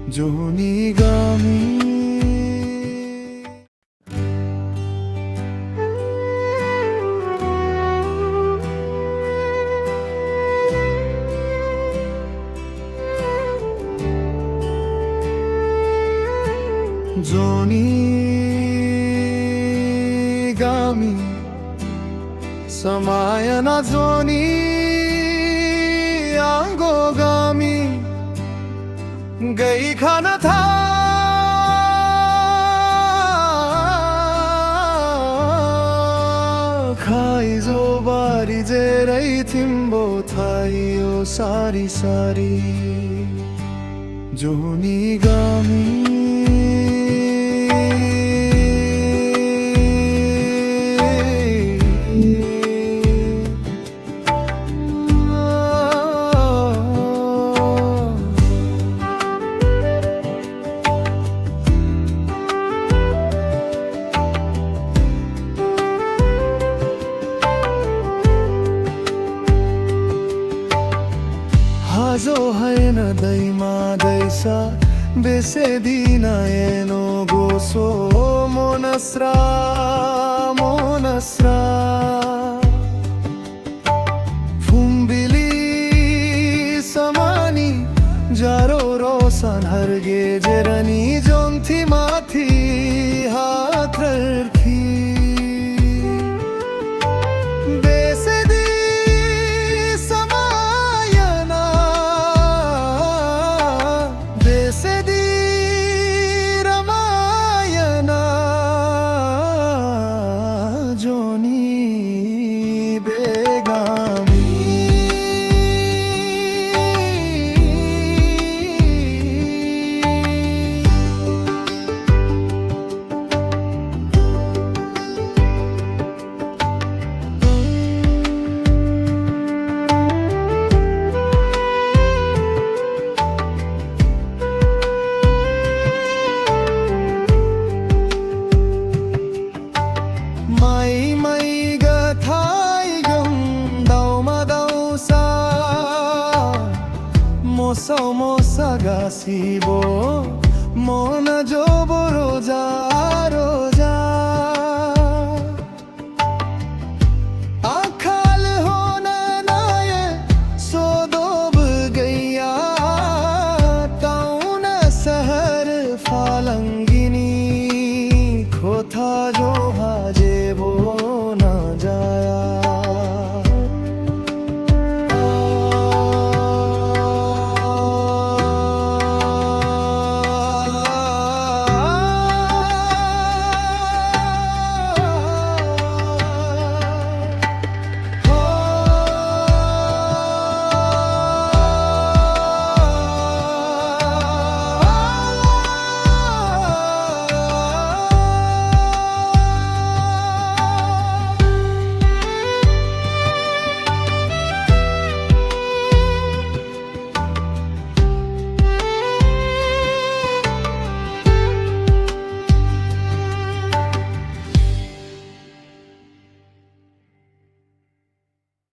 জনিগামী জনিগামী সমায়না Johnny আঙ্গগামী गई खाना था खाई जो बारी जे रही थिम्बो थाई ओ सारी सारी জনিগামী হাজো হয় না দৈমা দৈসা বেসে দিনা এনো গোসো মনসরা মনসরা ফুম্বিলি সমানি যারো রোসান হরগে জেরানি জন্থি মাথি হাত রখি মোসা গাছিব মন জবর রোজা রোজা